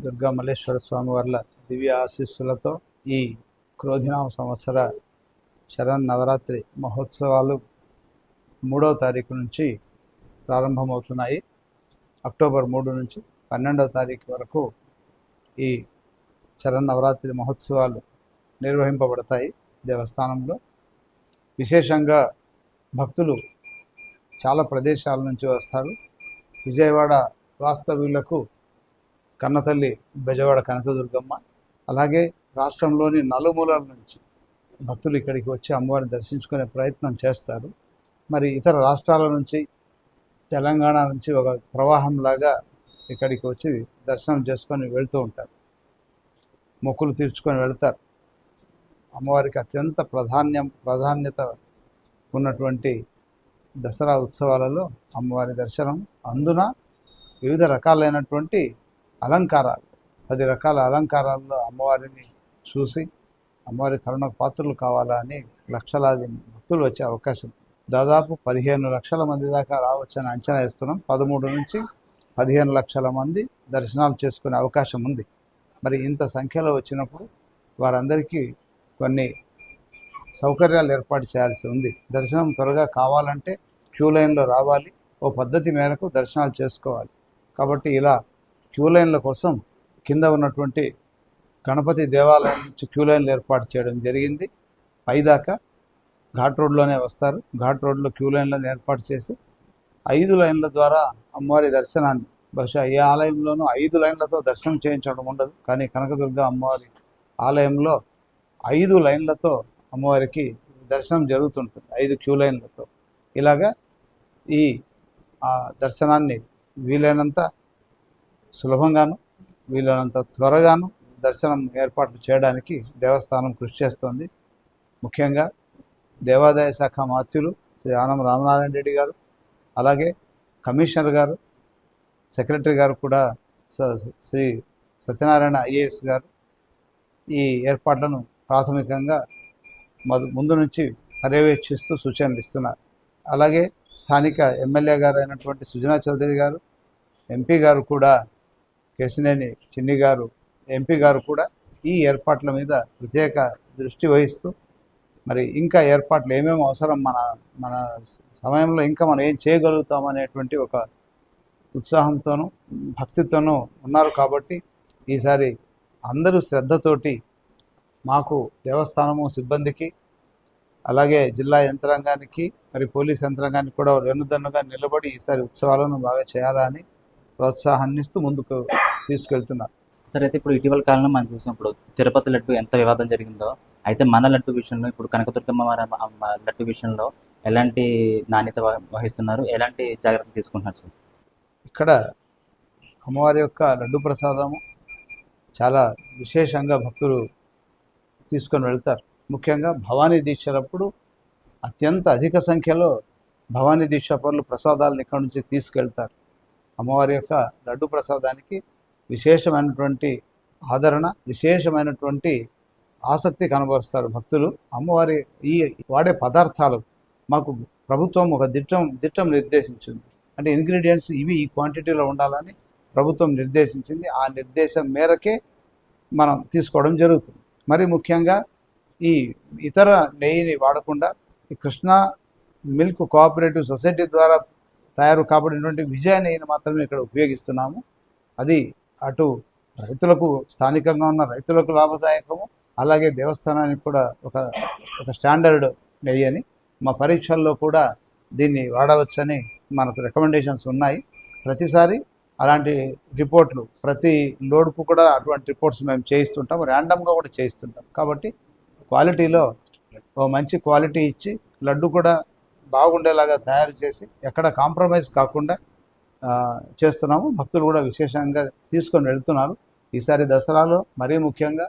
దుర్గా మల్లేశ్వర స్వామి వార్ల దివ్య ఆశీస్సులతో ఈ క్రోధినామ సంవత్సర శరన్నవరాత్రి మహోత్సవాలు 3వ తారీఖు నుంచి ప్రారంభమవుతున్నాయి. అక్టోబర్ 3 నుంచి 12వ తారీఖు వరకు ఈ శరన్నవరాత్రి మహోత్సవాలు నిర్వహింపబడతాయి. దేవస్థానంలో విశేషంగా భక్తులు చాలా ప్రదేశాల నుంచి వస్తారు. విజయవాడ వాస్తవ్యులకు కన్నతల్లి బెజవాడ కనకదుర్గమ్మ, అలాగే రాష్ట్రంలోని నలుమూలల నుంచి భక్తులు ఇక్కడికి వచ్చి అమ్మవారిని దర్శించుకునే ప్రయత్నం చేస్తారు. మరి ఇతర రాష్ట్రాల నుంచి, తెలంగాణ నుంచి ఒక ప్రవాహంలాగా ఇక్కడికి వచ్చి దర్శనం చేసుకొని వెళ్తూ ఉంటారు, మొక్కులు తీర్చుకొని వెళ్తారు. అమ్మవారికి అత్యంత ప్రాధాన్యత ఉన్నటువంటి దసరా ఉత్సవాలలో అమ్మవారి దర్శనం, అందున వివిధ రకాలైనటువంటి అలంకారాలు, 10 రకాల అలంకారాల్లో అమ్మవారిని చూసి అమ్మవారి కరుణకు పాత్రలు కావాలా అని లక్షలాది భక్తులు వచ్చే అవకాశం, దాదాపు 15 లక్షల మంది దాకా రావచ్చని అంచనా వేస్తున్నాం. 13 నుంచి 15 లక్షల మంది దర్శనాలు చేసుకునే అవకాశం ఉంది. మరి ఇంత సంఖ్యలో వచ్చినప్పుడు వారందరికీ కొన్ని సౌకర్యాలు ఏర్పాటు చేయాల్సి ఉంది. దర్శనం త్వరగా కావాలంటే క్యూ లైన్లో రావాలి, ఓ పద్ధతి మేరకు దర్శనాలు చేసుకోవాలి. కాబట్టి ఇలా క్యూ లైన్ల కోసం కింద ఉన్నటువంటి గణపతి దేవాలయం నుంచి క్యూ లైన్లు ఏర్పాటు చేయడం జరిగింది. పైదాకా ఘాట్ రోడ్లోనే వస్తారు. ఘాట్ రోడ్లో క్యూ లైన్లను ఏర్పాటు చేసి 5 లైన్ల ద్వారా అమ్మవారి దర్శనాన్ని, బహుశా ఏ ఆలయంలోనూ 5 లైన్లతో దర్శనం చేయించడం ఉండదు, కానీ కనకదుర్గ అమ్మవారి ఆలయంలో 5 లైన్లతో అమ్మవారికి దర్శనం జరుగుతుంటుంది, 5 క్యూ లైన్లతో. ఇలాగా ఈ దర్శనాన్ని వీలైనంత సులభంగాను వీలైనంత త్వరగాను దర్శనం ఏర్పాట్లు చేయడానికి దేవస్థానం కృషి చేస్తోంది. ముఖ్యంగా దేవాదాయ శాఖ మాత్యులు శ్రీ ఆనం రామనారాయణ రెడ్డి గారు, అలాగే కమిషనర్ గారు, సెక్రటరీ గారు కూడా శ్రీ సత్యనారాయణ ఐఏఎస్ గారు ఈ ఏర్పాట్లను ప్రాథమికంగా ముందు నుంచి పర్యవేక్షిస్తూ సూచనలు ఇస్తున్నారు. అలాగే స్థానిక ఎమ్మెల్యే గారు అయినటువంటి సుజనా చౌదరి గారు, ఎంపీ గారు కూడా, కేశినేని చిన్ని గారు ఎంపీ గారు కూడా ఈ ఏర్పాట్ల మీద ప్రత్యేక దృష్టి వహిస్తూ, మరి ఇంకా ఏర్పాట్లు ఏమేమి అవసరం, మన సమయంలో ఇంకా మనం ఏం చేయగలుగుతాం అనేటువంటి ఒక ఉత్సాహంతోనూ భక్తితోనూ ఉన్నారు. కాబట్టి ఈసారి అందరూ శ్రద్ధతోటి మాకు దేవస్థానము సిబ్బందికి, అలాగే జిల్లా యంత్రాంగానికి, మరి పోలీస్ యంత్రాంగానికి కూడా వెన్నుదన్నుగా నిలబడి ఈసారి ఉత్సవాలను బాగా చేయాలని ప్రోత్సాహాన్ని ఇస్తూ ముందుకు తీసుకెళ్తున్నారు. సరే, అయితే ఇప్పుడు ఇటీవల కాలంలో మనం చూసినప్పుడు తిరుపతి లడ్డు ఎంత వివాదం జరిగిందో, అయితే మన లడ్డు విషయంలో ఇప్పుడు కనకదుర్గమ్మ లడ్డు విషయంలో ఎలాంటి నాణ్యత వహిస్తున్నారు, ఎలాంటి జాగ్రత్తలు తీసుకుంటున్నారు సార్? ఇక్కడ అమ్మవారి యొక్క లడ్డు ప్రసాదము చాలా విశేషంగా భక్తులు తీసుకొని వెళ్తారు. ముఖ్యంగా భవానీ దీక్షలప్పుడు అత్యంత అధిక సంఖ్యలో భవానీ దీక్ష పరులు ప్రసాదాలను ఇక్కడ నుంచి తీసుకెళ్తారు. అమ్మవారి యొక్క లడ్డు ప్రసాదానికి విశేషమైనటువంటి ఆదరణ, విశేషమైనటువంటి ఆసక్తి కనబరుస్తారు భక్తులు. అమ్మవారి ఈ వాడే పదార్థాలు మాకు ప్రభుత్వం ఒక దిట్టం నిర్దేశించింది. అంటే ఇంగ్రీడియంట్స్ ఇవి ఈ క్వాంటిటీలో ఉండాలని ప్రభుత్వం నిర్దేశించింది. ఆ నిర్దేశం మేరకే మనం తీసుకోవడం జరుగుతుంది. మరి ముఖ్యంగా ఈ ఇతర నెయ్యిని వాడకుండా ఈ కృష్ణా మిల్క్ కోఆపరేటివ్ సొసైటీ ద్వారా తయారు కాబడినటువంటి విజయ నెయ్యిని మాత్రమే ఇక్కడ ఉపయోగిస్తున్నాము. అది అటు రైతులకు, స్థానికంగా ఉన్న రైతులకు లాభదాయకము, అలాగే దేవస్థానానికి కూడా ఒక స్టాండర్డ్ నెయ్యి అని మా పరీక్షల్లో కూడా దీన్ని వాడవచ్చని మనకు రికమెండేషన్స్ ఉన్నాయి. ప్రతిసారి అలాంటి రిపోర్ట్లు, ప్రతి లోడ్కు కూడా అటువంటి రిపోర్ట్స్ మేము చేయిస్తుంటాం, ర్యాండమ్గా కూడా చేయిస్తుంటాం. కాబట్టి క్వాలిటీలో ఓ మంచి క్వాలిటీ ఇచ్చి లడ్డు కూడా బాగుండేలాగా తయారు చేసి ఎక్కడ కాంప్రమైజ్ కాకుండా చేస్తున్నాము. భక్తులు కూడా విశేషంగా తీసుకొని వెళ్తున్నారు. ఈసారి దసరాలో మరీ ముఖ్యంగా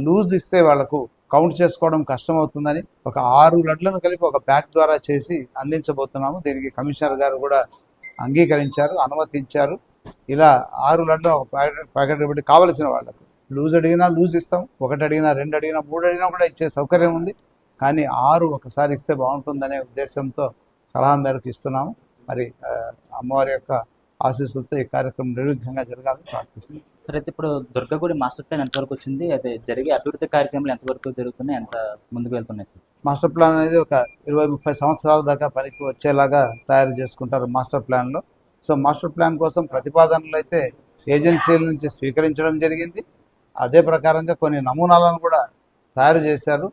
లూజ్ ఇస్తే వాళ్లకు కౌంట్ చేసుకోవడం కష్టమవుతుందని ఒక 6 లడ్లను కలిపి ఒక ప్యాక్ ద్వారా చేసి అందించబోతున్నాము. దీనికి కమిషనర్ గారు కూడా అంగీకరించారు, అనుమతించారు. ఇలా 6 లడ్లు ఒక ప్యాకెట్ పెట్టి కావలసిన వాళ్ళకు లూజ్ అడిగినా లూజ్ ఇస్తాం, 1 అడిగినా 2 అడిగినా 3 అడిగినా కూడా ఇచ్చే సౌకర్యం ఉంది. కానీ 6 ఒకసారి ఇస్తే బాగుంటుందనే ఉద్దేశంతో సలహా మేరకు ఇస్తున్నాము. మరి అమ్మవారి యొక్క ఆశీస్సులతో ఈ కార్యక్రమం నిర్విఘ్నంగా జరగాలని ప్రార్థిస్తున్నాం. సరే, అయితే ఇప్పుడు దుర్గగుడి మాస్టర్ ప్లాన్ ఎంతవరకు వచ్చింది? అయితే జరిగే అభివృద్ధి కార్యక్రమాలు ఎంతవరకు జరుగుతున్నాయి, ఎంత ముందుకు వెళ్తున్నాయి సార్? మాస్టర్ ప్లాన్ అనేది ఒక 20-30 సంవత్సరాల దాకా పనికి వచ్చేలాగా తయారు చేసుకుంటారు మాస్టర్ ప్లాన్లో. సో మాస్టర్ ప్లాన్ కోసం ప్రతిపాదనలు అయితే ఏజెన్సీల నుంచి స్వీకరించడం జరిగింది. అదే ప్రకారంగా కొన్ని నమూనాలను కూడా తయారు చేశారు.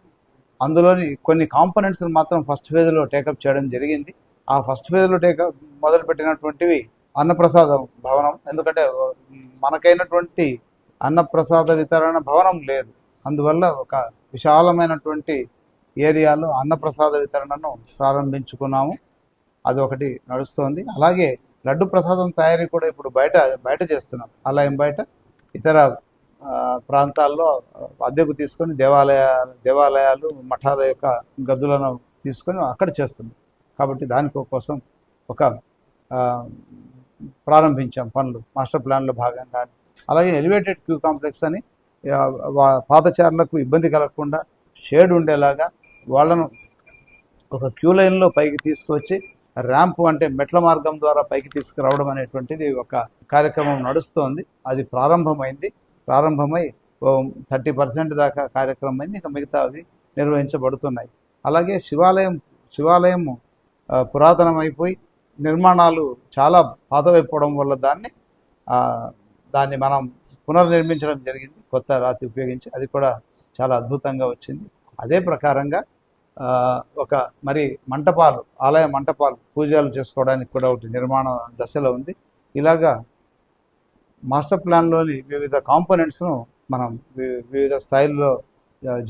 అందులోని కొన్ని కాంపోనెంట్స్ మాత్రం ఫస్ట్ ఫేజ్లో టేకప్ చేయడం జరిగింది. ఆ ఫస్ట్ ఫేజ్లో టేకప్ మొదలుపెట్టినటువంటివి అన్నప్రసాద భవనం. ఎందుకంటే మనకైనటువంటి అన్నప్రసాద వితరణ భవనం లేదు. అందువల్ల ఒక విశాలమైనటువంటి ఏరియాలో అన్నప్రసాద వితరణను ప్రారంభించుకున్నాము. అది ఒకటి నడుస్తోంది. అలాగే లడ్డు ప్రసాదం తయారీ కూడా ఇప్పుడు బయట చేస్తున్నాం. ఆలయం బయట ఇతర ప్రాంతాల్లో అద్దెకు తీసుకొని దేవాలయాలు మఠాల యొక్క గదులను తీసుకొని అక్కడ చేస్తున్నాం. కాబట్టి దానికోసం ఒక ప్రారంభించాం పనులు మాస్టర్ ప్లాన్లో భాగంగా. అలాగే ఎలివేటెడ్ క్యూ కాంప్లెక్స్ అని పాదచారులకు ఇబ్బంది కలగకుండా షేడ్ ఉండేలాగా వాళ్ళను ఒక క్యూ లైన్లో పైకి తీసుకొచ్చి ర్యాంపు అంటే మెట్ల మార్గం ద్వారా పైకి తీసుకురావడం అనేటువంటిది ఒక కార్యక్రమం నడుస్తోంది. అది ప్రారంభమై 30% దాకా కార్యక్రమం అయింది. ఇంకా మిగతా అవి నిర్వహించబడుతున్నాయి. అలాగే శివాలయం పురాతనం అయిపోయి నిర్మాణాలు చాలా పాతవైపోవడం వల్ల దాన్ని మనం పునర్నిర్మించడం జరిగింది కొత్త రాతి ఉపయోగించి. అది కూడా చాలా అద్భుతంగా వచ్చింది. అదే ప్రకారంగా ఒక మరి ఆలయ మంటపాలు పూజలు చేసుకోవడానికి కూడా ఒకటి నిర్మాణ దశలో ఉంది. ఇలాగా మాస్టర్ ప్లాన్లోని వివిధ కాంపోనెంట్స్ను మనం వివిధ స్థాయిల్లో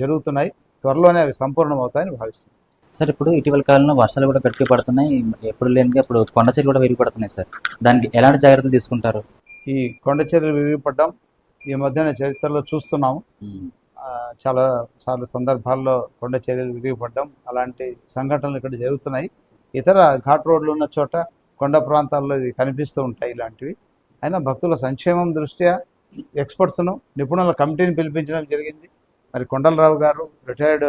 జరుగుతున్నాయి. త్వరలోనే అవి సంపూర్ణం అవుతాయని భావిస్తున్నాం. సార్, ఇప్పుడు ఇటీవల కాలంలో వర్షాలు కూడా గట్టిగా పడుతున్నాయి. ఎప్పుడు లేనిగా ఇప్పుడు కొండ చర్యలు కూడా విరిగిపడుతున్నాయి సార్. దానికి ఎలాంటి జాగ్రత్తలు తీసుకుంటారు? ఈ కొండ చర్యలు విరిగిపడ్డం ఈ మధ్యన చరిత్రలో చూస్తున్నాము. చాలా సందర్భాల్లో కొండ చర్యలు విరిగిపడ్డం అలాంటి సంఘటనలు ఇక్కడ జరుగుతున్నాయి. ఇతర ఘాట్ రోడ్లు ఉన్న చోట కొండ ప్రాంతాల్లో ఇది కనిపిస్తూ ఉంటాయి ఇలాంటివి. అయినా భక్తుల సంక్షేమం దృష్ట్యా ఎక్స్పర్ట్స్ను నిపుణుల కమిటీని పిలిపించడం జరిగింది. మరి కొండలరావు గారు, రిటైర్డ్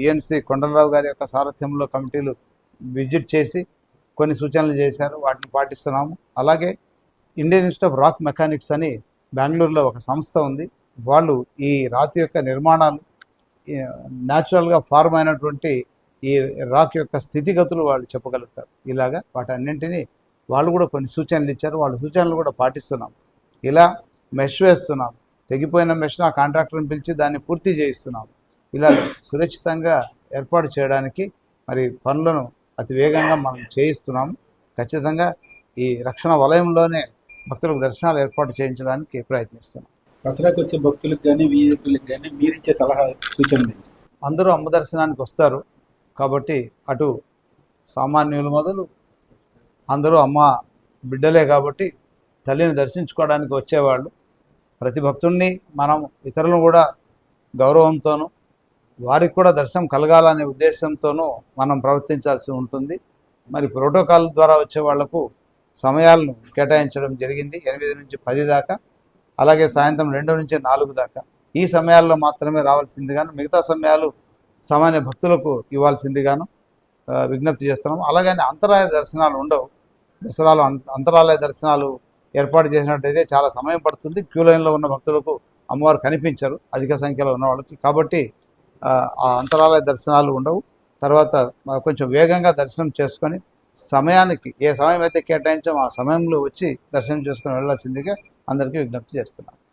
ఈఎన్సీ కొండలరావు గారి యొక్క సారథ్యంలో కమిటీలు విజిట్ చేసి కొన్ని సూచనలు చేశారు. వాటిని పాటిస్తున్నాము. అలాగే Indian institute of rock mechanics అని బెంగళూరులో ఒక సంస్థ ఉంది. వాళ్ళు ఈ రాతి యొక్క నిర్మాణాలు న్యాచురల్గా ఫార్మ్ అయినటువంటి ఈ రాక్ యొక్క స్థితిగతులు వాళ్ళు చెప్పగలుగుతారు. ఇలాగా వాటన్నింటినీ వాళ్ళు కూడా కొన్ని సూచనలు ఇచ్చారు. వాళ్ళ సూచనలు కూడా పాటిస్తున్నాం. ఇలా మెష్ వేస్తున్నాం. తెగిపోయిన మెష్ను ఆ కాంట్రాక్టర్ని పిలిచి దాన్ని పూర్తి చేయిస్తున్నాం. ఇలా సురక్షితంగా ఏర్పాటు చేయడానికి మరి పనులను అతి వేగంగా మనం చేయిస్తున్నాము. ఖచ్చితంగా ఈ రక్షణ వలయంలోనే భక్తులకు దర్శనాలు ఏర్పాటు చేయించడానికి ప్రయత్నిస్తున్నాం. దసరాకు వచ్చే భక్తులకు కానీ వీఐపీలకు కానీ మీరు ఇచ్చే సలహా సూచనలు? అందరూ అమ్మ దర్శనానికి వస్తారు కాబట్టి అటు సామాన్యులు మొదలు అందరూ అమ్మ బిడ్డలే కాబట్టి తల్లిని దర్శించుకోవడానికి వచ్చేవాళ్ళు. ప్రతి భక్తుడిని మనం ఇతరులను కూడా గౌరవంతోనూ వారికి కూడా దర్శనం కలగాలనే ఉద్దేశంతోనూ మనం ప్రవర్తించాల్సి ఉంటుంది. మరి ప్రోటోకాల్ ద్వారా వచ్చే వాళ్లకు సమయాలను కేటాయించడం జరిగింది. 8 నుంచి 10 దాకా, అలాగే సాయంత్రం 2 నుంచి 4 దాకా. ఈ సమయాల్లో మాత్రమే రావాల్సిందిగాను, మిగతా సమయాలు సామాన్య భక్తులకు ఇవ్వాల్సిందిగాను విజ్ఞప్తి చేస్తున్నాము. అలాగని అంతరాయ దర్శనాలు ఉండవు. దసరాలో అంతరాలయ దర్శనాలు ఏర్పాటు చేసినట్టయితే చాలా సమయం పడుతుంది. క్యూ లైన్లో ఉన్న భక్తులకు అమ్మవారు కనిపించరు, అధిక సంఖ్యలో ఉన్న వాళ్ళకి. కాబట్టి ఆ అంతరాలయ దర్శనాలు ఉండవు. తర్వాత కొంచెం వేగంగా దర్శనం చేసుకొని సమయానికి ఏ సమయం అయితే కేటాయించామో ఆ సమయంలో వచ్చి దర్శనం చేసుకొని వెళ్ళాల్సిందిగా అందరికీ విజ్ఞప్తి చేస్తున్నాం.